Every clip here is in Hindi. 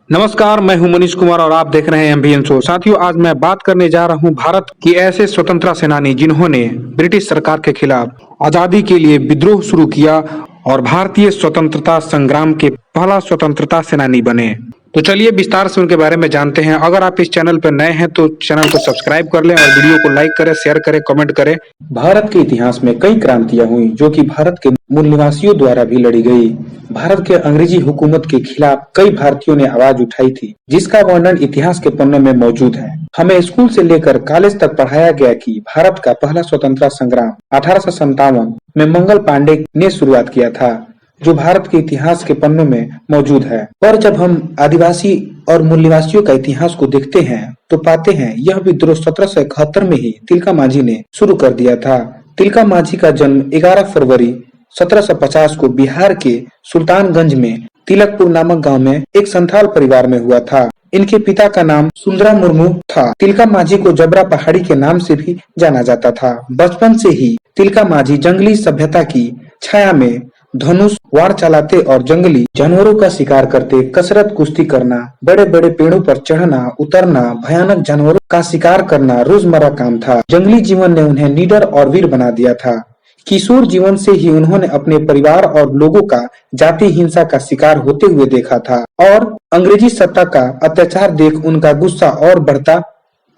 नमस्कार, मैं हूं मनीष कुमार और आप देख रहे हैं एमबीएन शो। साथियों, आज मैं बात करने जा रहा हूं भारत की ऐसे स्वतंत्रता सेनानी जिन्होंने ब्रिटिश सरकार के खिलाफ आजादी के लिए विद्रोह शुरू किया और भारतीय स्वतंत्रता संग्राम के पहला स्वतंत्रता सेनानी बने। तो चलिए विस्तार से उनके बारे में जानते हैं। अगर आप इस चैनल पर नए हैं तो चैनल को सब्सक्राइब कर लें और वीडियो को लाइक करें, शेयर करें, कमेंट करें। भारत के इतिहास में कई क्रांतियां हुई जो कि भारत के मूल निवासियों द्वारा भी लड़ी गई। भारत के अंग्रेजी हुकूमत के खिलाफ कई भारतीयों ने आवाज उठाई थी, जिसका वर्णन इतिहास के पन्नों में मौजूद है। हमें स्कूल से लेकर कॉलेज तक पढ़ाया गया कि भारत का पहला स्वतंत्रता संग्राम 1857 में मंगल पांडे ने शुरुआत किया था, जो भारत के इतिहास के पन्नों में मौजूद है। पर जब हम आदिवासी और मूल निवासियों का इतिहास को देखते हैं तो पाते हैं यह विद्रोह 1771 में ही तिलका मांझी ने शुरू कर दिया था। तिलका मांझी का जन्म 11 फरवरी 1750 को बिहार के सुल्तानगंज में तिलकपुर नामक गांव में एक संथाल परिवार में हुआ था। इनके पिता का नाम सुंदरा मुर्मू था। तिलका मांझी को जबरा पहाड़ी के नाम से भी जाना जाता था। बचपन से ही तिलका मांझी जंगली सभ्यता की छाया में धनुष वार चलाते और जंगली जानवरों का शिकार करते, कसरत कुश्ती करना, बड़े बड़े पेड़ों पर चढ़ना उतरना, भयानक जानवरों का शिकार करना रोजमर्रा काम था। जंगली जीवन ने उन्हें निडर और वीर बना दिया था। किशोर जीवन से ही उन्होंने अपने परिवार और लोगों का जाति हिंसा का शिकार होते हुए देखा था और अंग्रेजी सत्ता का अत्याचार देख उनका गुस्सा और बढ़ता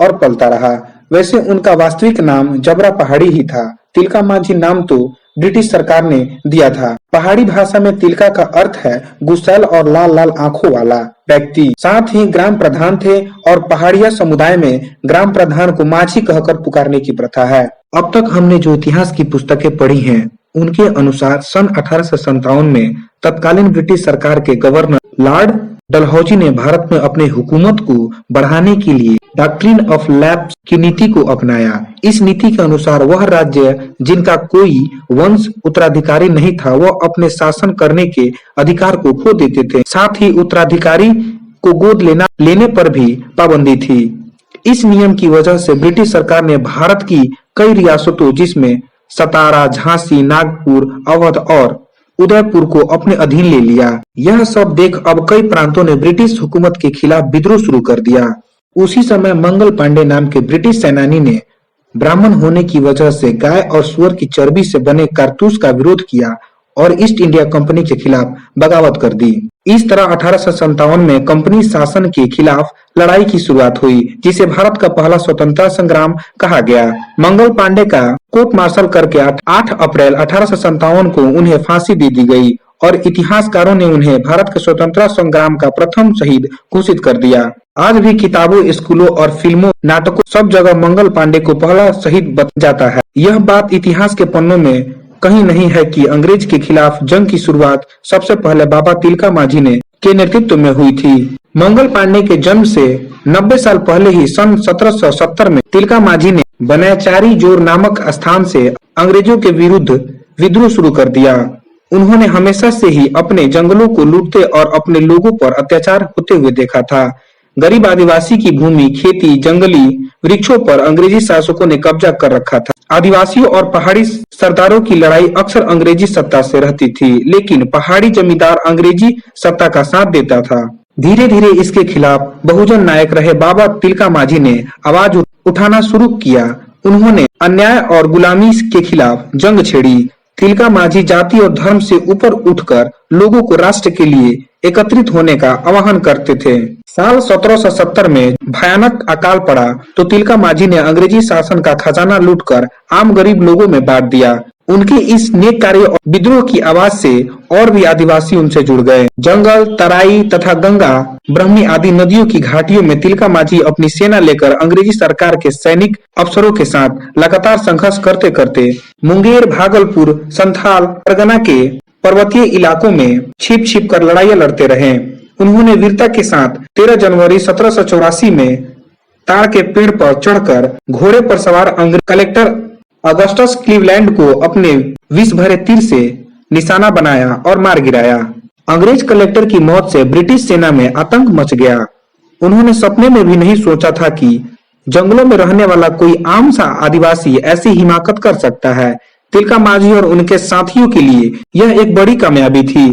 और पलता रहा। वैसे उनका वास्तविक नाम जबरा पहाड़ी ही था। तिलका मांझी नाम तो ब्रिटिश सरकार ने दिया था। पहाड़ी भाषा में तिलका का अर्थ है गुस्सैल और लाल लाल आंखों वाला व्यक्ति। साथ ही ग्राम प्रधान थे और पहाड़िया समुदाय में ग्राम प्रधान को माझी कहकर पुकारने की प्रथा है। अब तक हमने जो इतिहास की पुस्तकें पढ़ी हैं, उनके अनुसार सन 1857 में तत्कालीन ब्रिटिश सरकार के गवर्नर लॉर्ड डलहौजी ने भारत में अपने हुकूमत को बढ़ाने के लिए डॉक्ट्रिन ऑफ लैप्स की नीति को अपनाया। इस नीति के अनुसार वह राज्य जिनका कोई वंश उत्तराधिकारी नहीं था, वह अपने शासन करने के अधिकार को खो देते थे। साथ ही उत्तराधिकारी को गोद लेने पर भी पाबंदी थी। इस नियम की वजह से ब्रिटिश सरकार ने भारत की कई रियासतों जिसमें सतारा, झांसी, नागपुर, अवध और उदयपुर को अपने अधीन ले लिया। यह सब देख अब कई प्रांतों ने ब्रिटिश हुकूमत के खिलाफ विद्रोह शुरू कर दिया। उसी समय मंगल पांडे नाम के ब्रिटिश सेनानी ने ब्राह्मण होने की वजह से गाय और सुअर की चर्बी से बने कारतूस का विरोध किया और ईस्ट इंडिया कंपनी के खिलाफ बगावत कर दी। इस तरह 1857 में कंपनी शासन के खिलाफ लड़ाई की शुरुआत हुई, जिसे भारत का पहला स्वतंत्रता संग्राम कहा गया। मंगल पांडे का कोर्ट मार्शल करके 8 अप्रैल 1857 को उन्हें फांसी दे दी गई और इतिहासकारों ने उन्हें भारत के स्वतंत्रता संग्राम का प्रथम शहीद घोषित कर दिया। आज भी किताबों, स्कूलों और फिल्मों, नाटकों सब जगह मंगल पांडे को पहला शहीद बताया जाता है। यह बात इतिहास के पन्नों में कहीं नहीं है कि अंग्रेज के खिलाफ जंग की शुरुआत सबसे पहले बाबा तिलका मांझी ने के नेतृत्व में हुई थी। मंगल पांडे के जन्म से 90 साल पहले ही सन 1770 में तिलका मांझी ने बनैचारी जोर नामक स्थान से अंग्रेजों के विरुद्ध विद्रोह शुरू कर दिया। उन्होंने हमेशा से ही अपने जंगलों को लूटते और अपने लोगों पर अत्याचार होते हुए देखा था। गरीब आदिवासी की भूमि, खेती, जंगली वृक्षों पर अंग्रेजी शासकों ने कब्जा कर रखा था। आदिवासियों और पहाड़ी सरदारों की लड़ाई अक्सर अंग्रेजी सत्ता से रहती थी, लेकिन पहाड़ी जमींदार अंग्रेजी सत्ता का साथ देता था। धीरे धीरे इसके खिलाफ बहुजन नायक रहे बाबा तिलका मांझी ने आवाज उठाना शुरू किया। उन्होंने अन्याय और गुलामी के खिलाफ जंग छेड़ी। तिलका मांझी जाति और धर्म से ऊपर उठकर लोगों को राष्ट्र के लिए एकत्रित होने का आह्वान करते थे। साल 1770 में भयानक अकाल पड़ा तो तिलका मांझी ने अंग्रेजी शासन का खजाना लूटकर आम गरीब लोगों में बांट दिया। उनके इस नेक कार्य और विद्रोह की आवाज से और भी आदिवासी उनसे जुड़ गए। जंगल, तराई तथा गंगा, ब्रह्मी आदि नदियों की घाटियों में तिलका मांझी अपनी सेना लेकर अंग्रेजी सरकार के सैनिक अफसरों के साथ लगातार संघर्ष करते करते मुंगेर, भागलपुर, संथाल परगना के पर्वतीय इलाकों में छिप छिप कर लड़ाइयां लड़ते रहे। उन्होंने वीरता के साथ 13 जनवरी 1784 में ताड़ के पेड़ पर चढ़कर घोड़े पर सवार कलेक्टर अगस्टस क्लीवलैंड को अपने विष भरे तीर से निशाना बनाया और मार गिराया। अंग्रेज कलेक्टर की मौत से ब्रिटिश सेना में आतंक मच गया। उन्होंने सपने में भी नहीं सोचा था कि जंगलों में रहने वाला कोई आम सा आदिवासी ऐसी हिमाकत कर सकता है। तिलका मांझी और उनके साथियों के लिए यह एक बड़ी कामयाबी थी।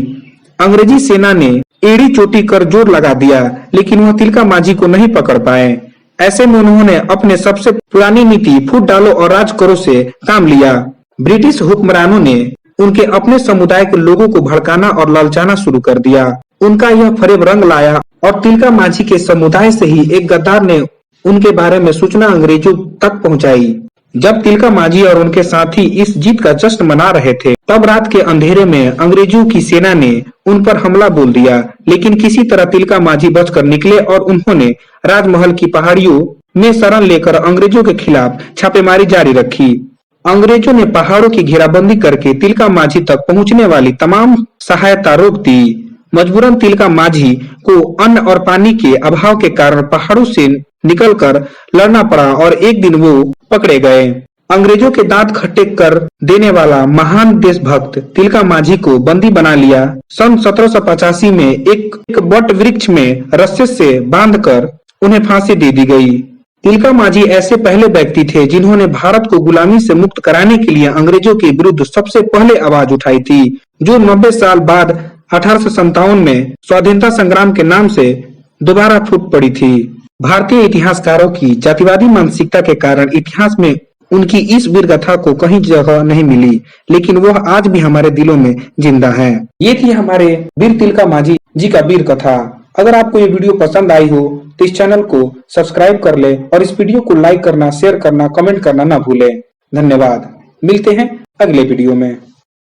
अंग्रेजी सेना ने एड़ी चोटी कर जोर लगा दिया, लेकिन वह तिलका माझी को नहीं पकड़ पाए। ऐसे में उन्होंने अपने सबसे पुरानी नीति फूट डालो और राज करो से काम लिया। ब्रिटिश हुक्मरानों ने उनके अपने समुदाय के लोगों को भड़काना और ललचाना शुरू कर दिया। उनका यह फरेब रंग लाया और तिलका माझी के समुदाय से ही एक गद्दार ने उनके बारे में सूचना अंग्रेजों तक पहुंचाई। जब तिलका माझी और उनके साथी इस जीत का जश्न मना रहे थे, तब रात के अंधेरे में अंग्रेजों की सेना ने उन पर हमला बोल दिया, लेकिन किसी तरह तिलका माझी बचकर निकले और उन्होंने राजमहल की पहाड़ियों में शरण लेकर अंग्रेजों के खिलाफ छापेमारी जारी रखी। अंग्रेजों ने पहाड़ों की घेराबंदी करके तिलका माझी तक पहुंचने वाली तमाम सहायता रोक दी। मजबूरन तिलका माझी को अन्न और पानी के अभाव के कारण पहाड़ों से निकलकर लड़ना पड़ा और एक दिन वो पकड़े गए। अंग्रेजों के दांत खट्टे कर देने वाला महान देशभक्त तिलका माझी को बंदी बना लिया। सन 1785 में एक बट वृक्ष में रस्से से बांधकर उन्हें फांसी दे दी गई। तिलका माझी ऐसे पहले व्यक्ति थे जिन्होंने भारत को गुलामी से मुक्त कराने के लिए अंग्रेजों के विरुद्ध सबसे पहले आवाज उठाई थी, जो 90 साल बाद 1857 में स्वाधीनता संग्राम के नाम से दोबारा फूट पड़ी थी। भारतीय इतिहासकारों की जातिवादी मानसिकता के कारण इतिहास में उनकी इस वीर गाथा को कहीं जगह नहीं मिली, लेकिन वह आज भी हमारे दिलों में जिंदा है। ये थी हमारे वीर तिलका माझी जी का वीर कथा। अगर आपको ये वीडियो पसंद आई हो तो इस चैनल को सब्सक्राइब कर ले और इस वीडियो को लाइक करना, शेयर करना, कमेंट करना ना भूले। धन्यवाद। मिलते हैं अगले वीडियो में।